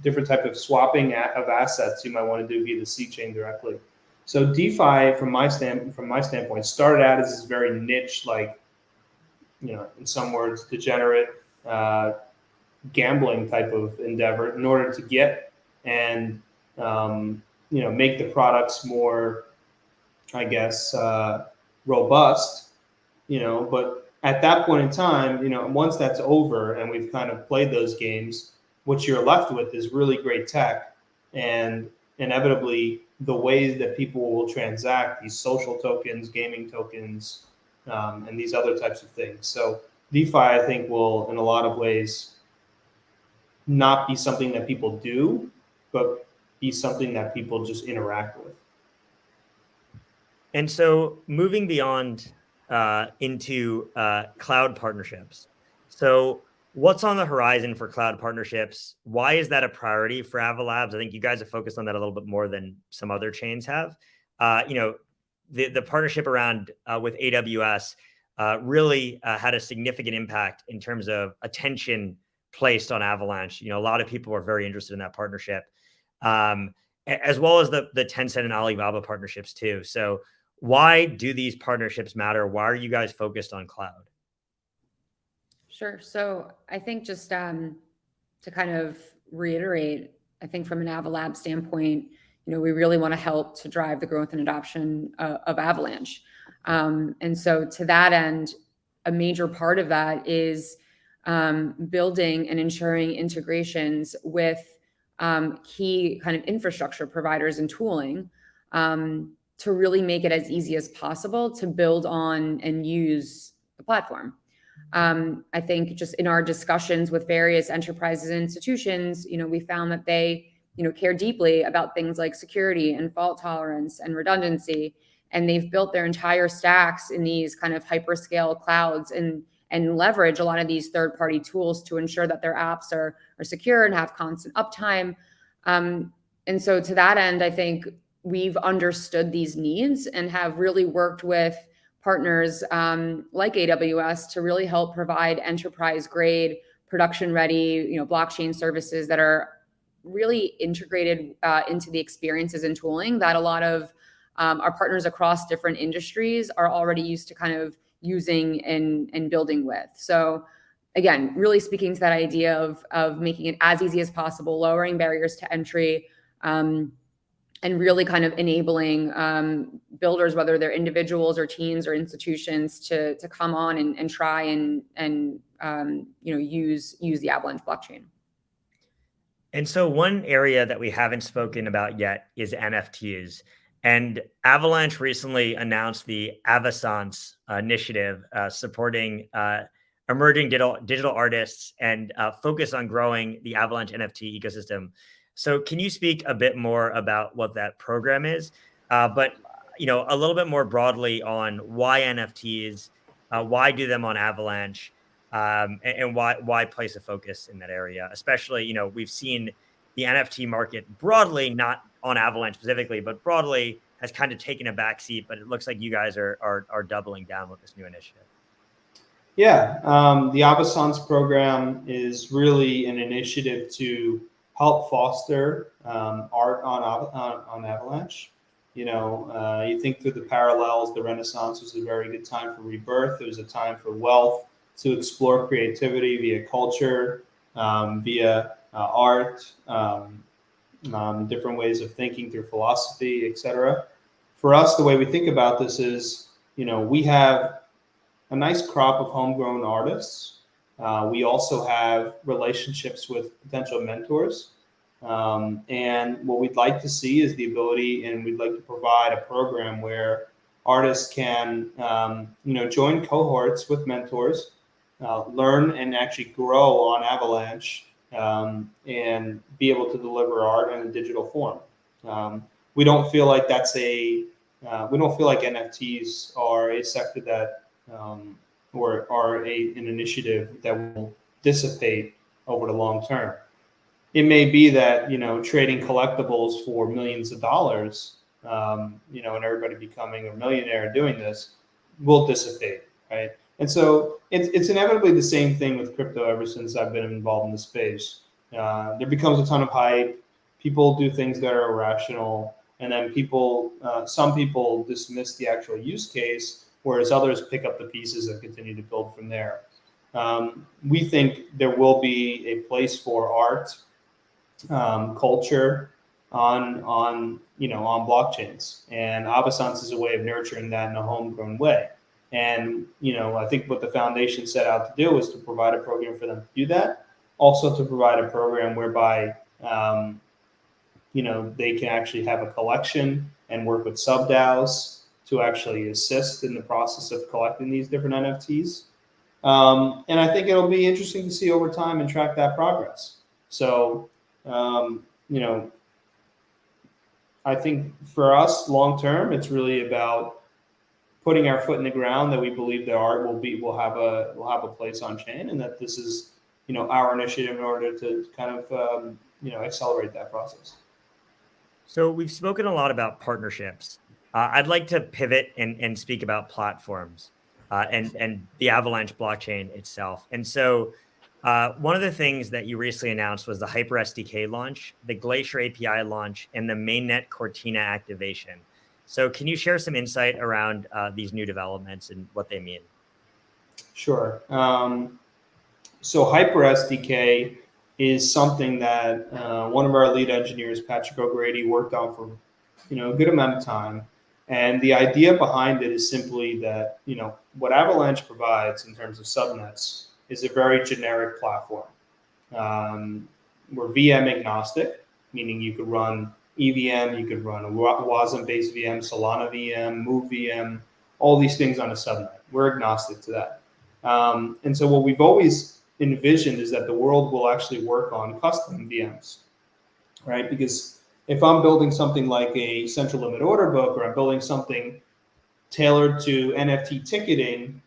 [SPEAKER 3] different type of swapping of assets you might want to do via the seed chain directly. So DeFi, from my standpoint, started out as this very niche, in some words, degenerate gambling type of endeavor in order to get and make the products more, I guess, robust. But at that point in time, once that's over and we've kind of played those games, what you're left with is really great tech, and inevitably the ways that people will transact these social tokens, gaming tokens, and these other types of things. So DeFi, I think, will in a lot of ways not be something that people do, but be something that people just interact with.
[SPEAKER 1] And so moving beyond into cloud partnerships. So what's on the horizon for cloud partnerships? Why is that a priority for Avalabs? I think you guys have focused on that a little bit more than some other chains have. The partnership around with AWS really had a significant impact in terms of attention placed on Avalanche. A lot of people were very interested in that partnership, as well as the Tencent and Alibaba partnerships too. So why do these partnerships matter? Why are you guys focused on cloud?
[SPEAKER 2] Sure. So I think just to kind of reiterate, I think from an Avalab standpoint, we really want to help to drive the growth and adoption of Avalanche. And so to that end, a major part of that is building and ensuring integrations with key kind of infrastructure providers and tooling to really make it as easy as possible to build on and use the platform. I think just in our discussions with various enterprises and institutions, we found that they, care deeply about things like security and fault tolerance and redundancy. And they've built their entire stacks in these kind of hyperscale clouds and leverage a lot of these third-party tools to ensure that their apps are secure and have constant uptime. And so to that end, I think we've understood these needs and have really worked with partners like AWS to really help provide enterprise-grade, production-ready, blockchain services that are really integrated into the experiences and tooling that a lot of our partners across different industries are already used to kind of using and building with. So again, really speaking to that idea of making it as easy as possible, lowering barriers to entry, and really kind of enabling builders, whether they're individuals or teams or institutions, to come on and try and use the Avalanche blockchain.
[SPEAKER 1] And so one area that we haven't spoken about yet is NFTs. And Avalanche recently announced the Avalanche initiative supporting emerging digital artists and focus on growing the Avalanche NFT ecosystem. So can you speak a bit more about what that program is, but a little bit more broadly on why NFTs, why do them on Avalanche, and why place a focus in that area? Especially, we've seen the NFT market broadly, not on Avalanche specifically, but broadly has kind of taken a backseat. But it looks like you guys are doubling down with this new initiative.
[SPEAKER 3] Yeah, the Avalanche program is really an initiative to help foster art on Avalanche. You think through the parallels, the Renaissance was a very good time for rebirth. It was a time for wealth to explore creativity via culture. via art, different ways of thinking through philosophy, etc. For us, the way we think about this is, we have a nice crop of homegrown artists. We also have relationships with potential mentors. And what we'd like to see is the ability, and we'd like to provide a program where artists can, join cohorts with mentors, learn and actually grow on Avalanche, and be able to deliver art in a digital form. We don't feel like we don't feel like NFTs are a sector that, or are an initiative that will dissipate over the long term. It may be that, trading collectibles for millions of dollars, and everybody becoming a millionaire doing this will dissipate, right? And so it's inevitably the same thing with crypto ever since I've been involved in the space. There becomes a ton of hype. People do things that are irrational, and then some people dismiss the actual use case, whereas others pick up the pieces and continue to build from there. We think there will be a place for art, culture on blockchains, and Avalanche is a way of nurturing that in a homegrown way. And I think what the foundation set out to do was to provide a program for them to do that, also to provide a program whereby they can actually have a collection and work with sub DAOs to actually assist in the process of collecting these different NFTs. And I think it'll be interesting to see over time and track that progress. So, I think for us long term, it's really about putting our foot in the ground that we believe that art will have a place on chain, and that this is our initiative in order to kind of accelerate that process.
[SPEAKER 1] So we've spoken a lot about partnerships. I'd like to pivot and speak about platforms and the Avalanche blockchain itself. And so one of the things that you recently announced was the Hyper SDK launch, the Glacier API launch, and the mainnet Cortina activation. So can you share some insight around these new developments and what they mean?
[SPEAKER 3] Sure. So Hyper SDK is something that one of our lead engineers, Patrick O'Grady, worked on for a good amount of time. And the idea behind it is simply that what Avalanche provides in terms of subnets is a very generic platform. We're VM agnostic, meaning you could run EVM, you could run a WASM-based VM, Solana VM, Move VM, all these things on a subnet. We're agnostic to that. And so what we've always envisioned is that the world will actually work on custom VMs, right? Because if I'm building something like a central limit order book, or I'm building something tailored to NFT ticketing,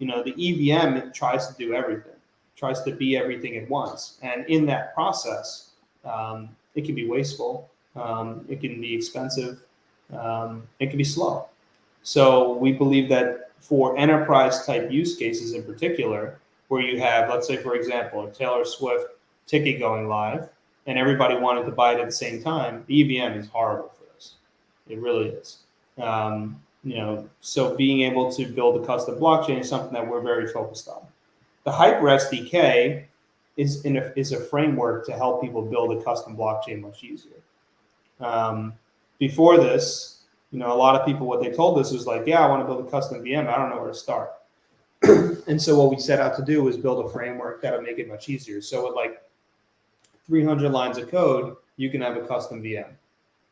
[SPEAKER 3] the EVM tries to do everything, tries to be everything at once. And in that process, it can be wasteful, it can be expensive, it can be slow. So we believe that for enterprise type use cases in particular, where you have, let's say, for example, a Taylor Swift ticket going live and everybody wanted to buy it at the same time, the EVM is horrible for this. It really is. So being able to build a custom blockchain is something that we're very focused on. The Hyper SDK is a framework to help people build a custom blockchain much easier. Before this, a lot of people, what they told us was like, yeah, I want to build a custom VM. I don't know where to start. And so what we set out to do was build a framework that'll make it much easier. So with like 300 lines of code, you can have a custom VM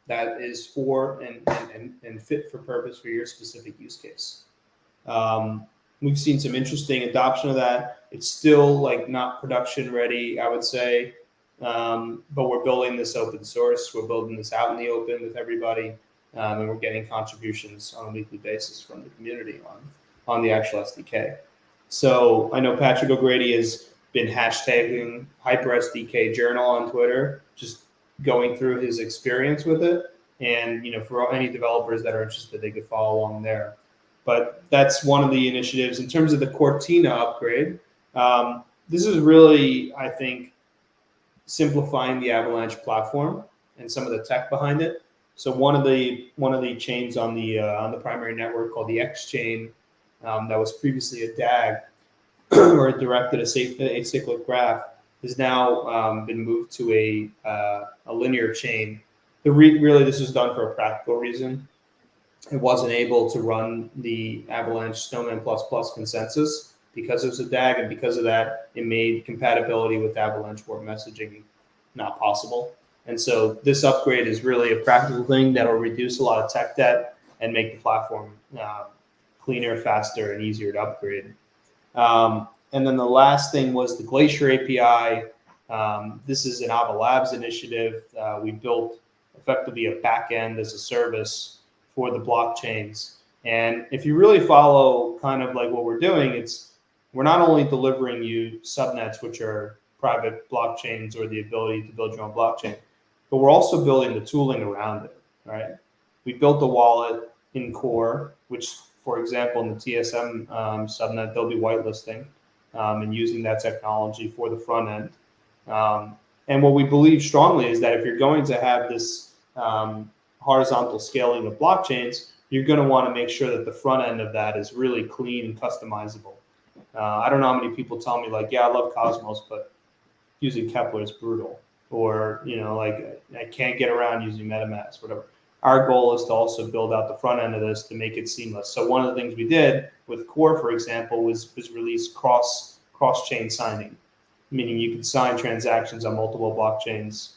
[SPEAKER 3] that is for and fit for purpose for your specific use case. We've seen some interesting adoption of that. It's still like not production ready, I would say, but we're building this open source. We're building this out in the open with everybody, and we're getting contributions on a weekly basis from the community on the actual SDK. So I know Patrick O'Grady has been hashtagging Hyper SDK Journal on Twitter, just going through his experience with it. And for any developers that are interested, they could follow along there. But that's one of the initiatives. In terms of the Cortina upgrade, this is really, I think, simplifying the Avalanche platform and some of the tech behind it. So one of the chains on the primary network, called the X chain, that was previously a DAG or a directed acyclic graph, has now been moved to a linear chain. Really, this was done for a practical reason. It wasn't able to run the Avalanche Snowman++ consensus because it was a DAG, and because of that, it made compatibility with Avalanche Warp messaging not possible. And so this upgrade is really a practical thing that will reduce a lot of tech debt and make the platform cleaner, faster, and easier to upgrade. And then the last thing was the Glacier API. This is an Ava Labs initiative. We built effectively a backend as a service for the blockchains. And if you really follow kind of like what we're doing, we're not only delivering you subnets, which are private blockchains or the ability to build your own blockchain, but we're also building the tooling around it, right? We built the wallet in Core, which, for example, in the TSM subnet, they'll be whitelisting and using that technology for the front end. And what we believe strongly is that if you're going to have this horizontal scaling of blockchains, you're going to want to make sure that the front end of that is really clean and customizable. I don't know how many people tell me like, yeah, I love Cosmos, but using Kepler is brutal. Or, like I can't get around using MetaMask, whatever. Our goal is to also build out the front end of this to make it seamless. So one of the things we did with Core, for example, was release cross-chain signing, meaning you can sign transactions on multiple blockchains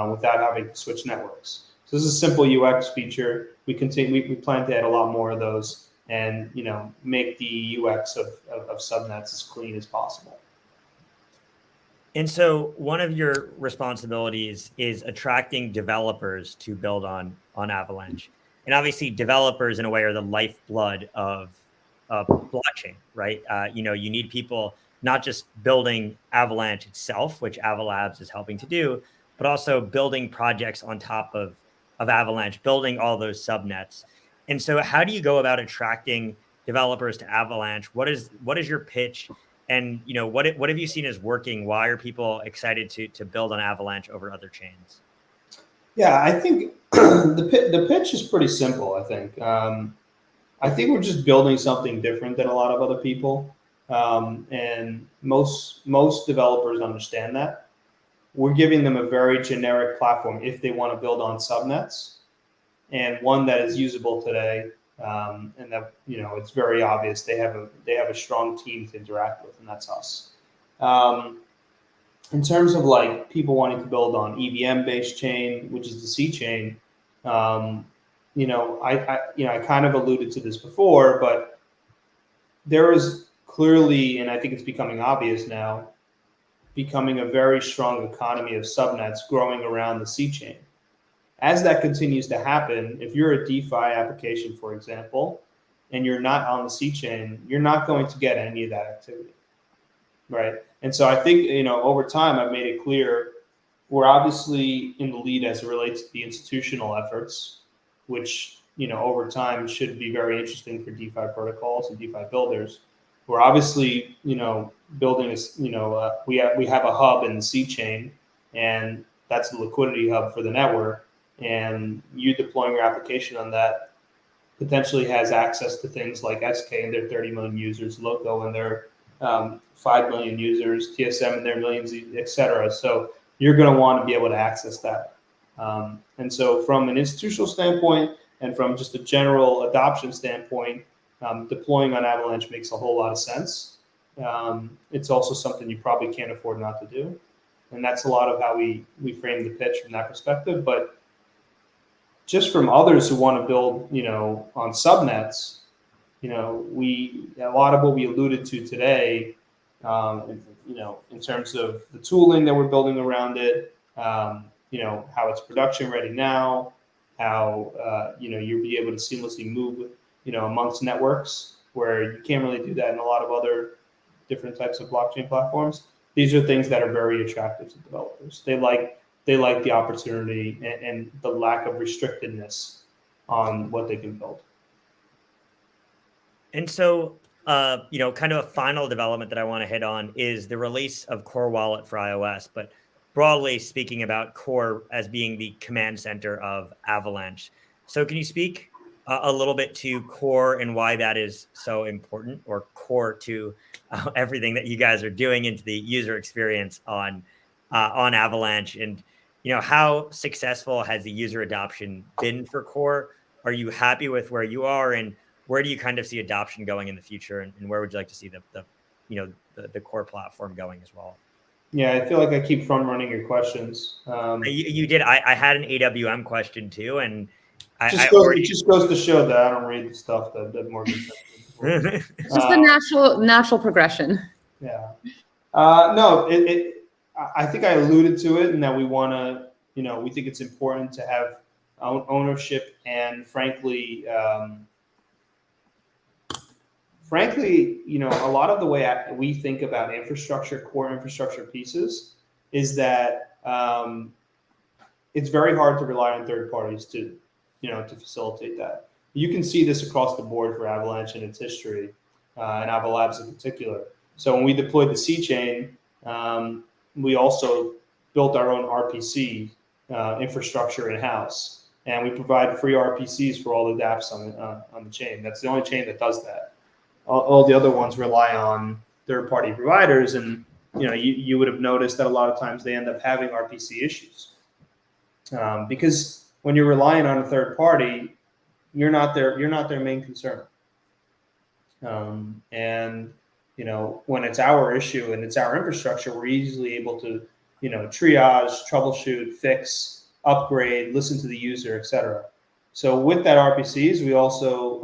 [SPEAKER 3] without having to switch networks. So this is a simple UX feature. We plan to add a lot more of those and make the UX of subnets as clean as possible.
[SPEAKER 1] And so one of your responsibilities is attracting developers to build on Avalanche. And obviously developers in a way are the lifeblood of blockchain, right? You need people not just building Avalanche itself, which Avalabs is helping to do, but also building projects on top of Avalanche, building all those subnets. And so how do you go about attracting developers to Avalanche? What is your pitch? And what have you seen as working? Why are people excited to build on Avalanche over other chains?
[SPEAKER 3] Yeah, I think the pitch is pretty simple. I think we're just building something different than a lot of other people, and most developers understand that. We're giving them a very generic platform if they want to build on subnets, and one that is usable today. And that it's very obvious they have a strong team to interact with, and that's us. In terms of like people wanting to build on EVM based chain, which is the C chain, I kind of alluded to this before, but there is clearly, and I think it's becoming obvious now, becoming a very strong economy of subnets growing around the C chain. As that continues to happen, if you're a DeFi application, for example, and you're not on the C chain, you're not going to get any of that activity, right? And so I think, over time, I've made it clear we're obviously in the lead as it relates to the institutional efforts, which, over time should be very interesting for DeFi protocols and DeFi builders. We're obviously, building this, we have a hub in the C chain, and that's the liquidity hub for the network. And you deploying your application on that potentially has access to things like SK and their 30 million users, Loco and their 5 million users, TSM and their millions, et cetera. So you're going to want to be able to access that. And so from an institutional standpoint and from just a general adoption standpoint, deploying on Avalanche makes a whole lot of sense. It's also something you probably can't afford not to do. And that's a lot of how we frame the pitch from that perspective. But just from others who want to build, on subnets, a lot of what we alluded to today, in terms of the tooling that we're building around it, how it's production ready now, how, you'll be able to seamlessly move, amongst networks where you can't really do that in a lot of other different types of blockchain platforms. These are things that are very attractive to developers. They like the opportunity and the lack of restrictedness on what they can build.
[SPEAKER 1] And so, kind of a final development that I want to hit on is the release of Core Wallet for iOS, but broadly speaking about Core as being the command center of Avalanche. So can you speak a little bit to core and why that is so important, or core to everything that you guys are doing into the user experience on Avalanche, and how successful has the user adoption been for core? Are you happy with where you are, and where do you kind of see adoption going in the future, and where would you like to see the core platform going as well?
[SPEAKER 3] Yeah, I feel like I keep front running your questions.
[SPEAKER 1] You did. I had an AWM question too, and
[SPEAKER 3] it just goes to show that I don't read the stuff that Morgan sent.
[SPEAKER 2] It's just a natural progression.
[SPEAKER 3] Yeah. No, I think I alluded to it, in that we want to, we think it's important to have ownership, and frankly, a lot of the way we think about core infrastructure pieces is that it's very hard to rely on third parties to facilitate that. You can see this across the board for Avalanche and its history, and Avalabs in particular. So when we deployed the C chain, we also built our own RPC infrastructure in-house, and we provide free RPCs for all the dApps on the chain. That's the only chain that does that. All the other ones rely on third-party providers, and you would have noticed that a lot of times they end up having RPC issues, because when you're relying on a third party, you're not their main concern. And when it's our issue and it's our infrastructure, we're easily able to triage, troubleshoot, fix, upgrade, listen to the user, etc. So with that RPCs, we also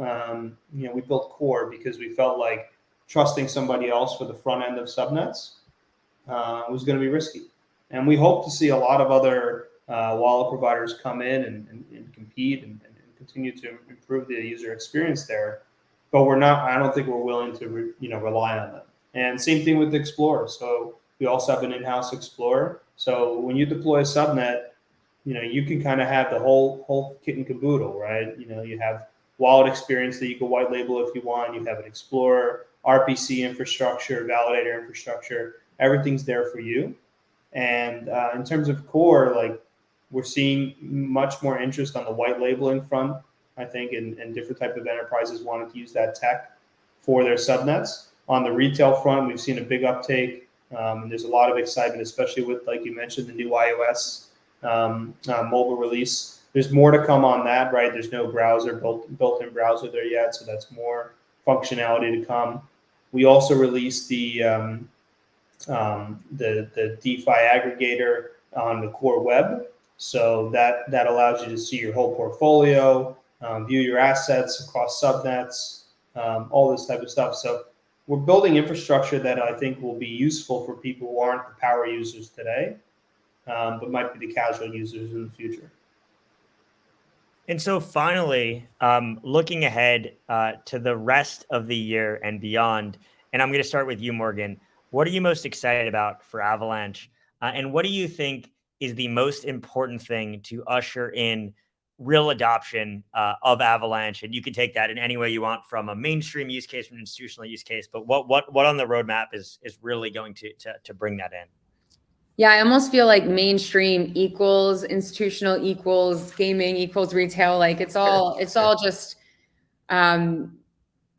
[SPEAKER 3] we built core because we felt like trusting somebody else for the front end of subnets was going to be risky. And we hope to see a lot of other wallet providers come in and compete and continue to improve the user experience there. But I don't think we're willing to rely on them. And same thing with the Explorer. So we also have an in-house Explorer. So when you deploy a subnet, you can kind of have the whole kit and caboodle, right? You have wallet experience that you can white label if you want. You have an Explorer, RPC infrastructure, validator infrastructure. Everything's there for you. And in terms of core, we're seeing much more interest on the white labeling front, I think, and different type of enterprises wanting to use that tech for their subnets. On the retail front, we've seen a big uptake. There's a lot of excitement, especially with, like you mentioned, the new iOS mobile release. There's more to come on that, right? There's no built-in browser there yet, so that's more functionality to come. We also released the DeFi aggregator on the core web. So that allows you to see your whole portfolio, view your assets across subnets, all this type of stuff. So we're building infrastructure that I think will be useful for people who aren't the power users today, but might be the casual users in the future.
[SPEAKER 1] And so finally, looking ahead to the rest of the year and beyond, and I'm going to start with you, Morgan. What are you most excited about for Avalanche? And what do you think is the most important thing to usher in real adoption of Avalanche? And you can take that in any way you want, from a mainstream use case, from an institutional use case, but what on the roadmap is really going to bring that in?
[SPEAKER 2] Yeah, I almost feel like mainstream equals institutional equals gaming equals retail. It's all just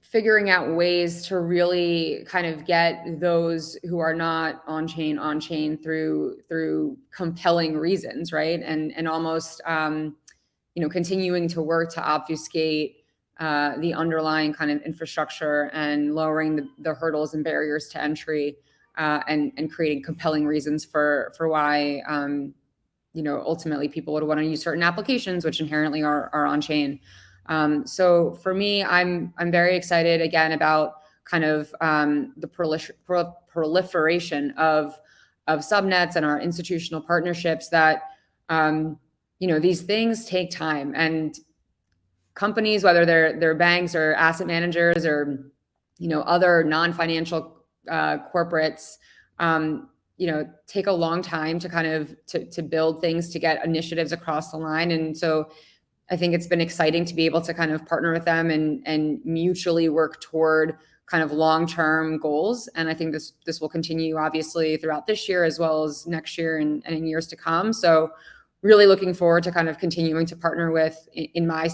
[SPEAKER 2] figuring out ways to really kind of get those who are not on chain through compelling reasons, right? And almost continuing to work to obfuscate the underlying kind of infrastructure and lowering the hurdles and barriers to entry, and creating compelling reasons for why ultimately people would want to use certain applications which inherently are on chain. So for me, I'm very excited again about kind of the proliferation of subnets and our institutional partnerships that these things take time, and companies, whether they're banks or asset managers or other non-financial corporates, take a long time to kind of to build things, to get initiatives across the line. And so I think it's been exciting to be able to kind of partner with them and mutually work toward kind of long-term goals. And I think this will continue obviously throughout this year as well as next year and in years to come. So really looking forward to kind of continuing to partner with, in my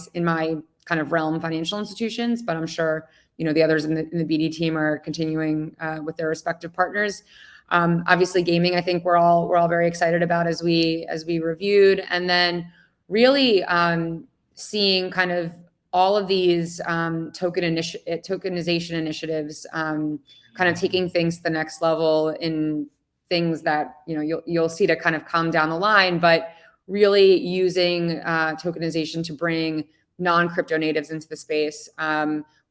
[SPEAKER 2] kind of realm financial institutions, but I'm sure, the others in the BD team are continuing with their respective partners. Obviously gaming, I think we're all very excited about as we reviewed, and then really seeing kind of all of these tokenization initiatives, kind of taking things to the next level in things that you'll see to kind of come down the line, but really using tokenization to bring non-crypto natives into the space,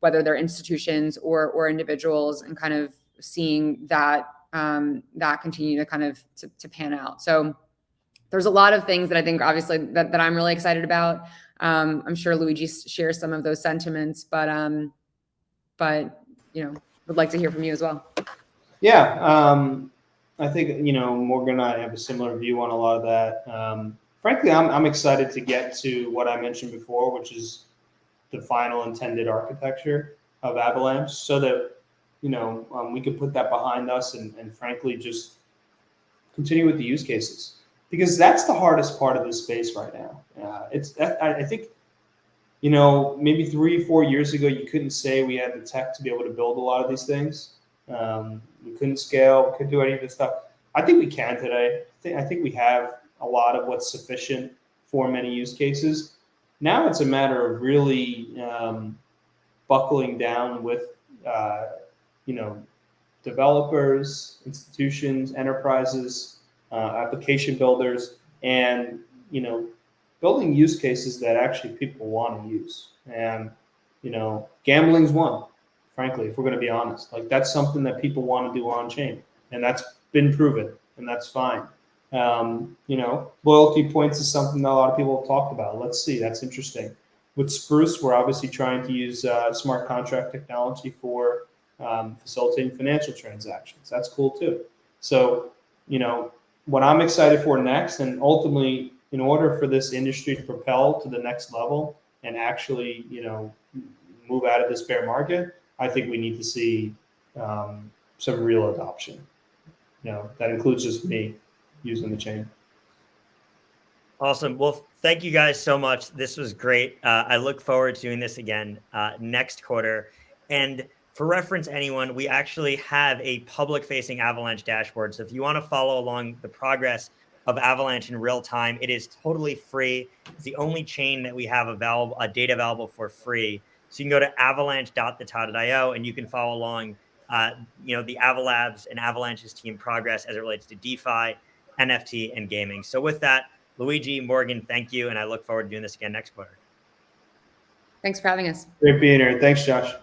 [SPEAKER 2] whether they're institutions or individuals, and kind of seeing that continue to kind of to pan out. So there's a lot of things that I think obviously that I'm really excited about. I'm sure Luigi shares some of those sentiments, but would like to hear from you as well.
[SPEAKER 3] Yeah, I think Morgan and I have a similar view on a lot of that. Frankly, I'm excited to get to what I mentioned before, which is the final intended architecture of Avalanche, so that we could put that behind us and frankly just continue with the use cases, because that's the hardest part of this space right now. I think maybe 3-4 years ago you couldn't say we had the tech to be able to build a lot of these things. We couldn't scale, we couldn't do any of this stuff. I think we can today. I think we have a lot of what's sufficient for many use cases. Now it's a matter of really buckling down with developers, institutions, enterprises, application builders, and building use cases that actually people want to use. And gambling's one, frankly, if we're going to be honest. Like, that's something that people want to do on chain, and that's been proven, and that's fine. Loyalty points is something that a lot of people have talked about. Let's see, that's interesting. With Spruce, we're obviously trying to use smart contract technology for facilitating financial transactions. That's cool too. So, what I'm excited for next, and ultimately, in order for this industry to propel to the next level and actually, move out of this bear market, I think we need to see some real adoption. That includes just me using the chain.
[SPEAKER 1] Awesome. Well, thank you guys so much. This was great. I look forward to doing this again next quarter. And for reference, anyone, we actually have a public-facing Avalanche dashboard. So if you want to follow along the progress of Avalanche in real time, it is totally free. It's the only chain that we have available, data available for free. So you can go to avalanche.theta.io and you can follow along, the Avalabs and Avalanche's team progress as it relates to DeFi, NFT, and gaming. So with that, Luigi, Morgan, thank you. And I look forward to doing this again next quarter.
[SPEAKER 2] Thanks for having us.
[SPEAKER 3] Great being here. Thanks, Josh.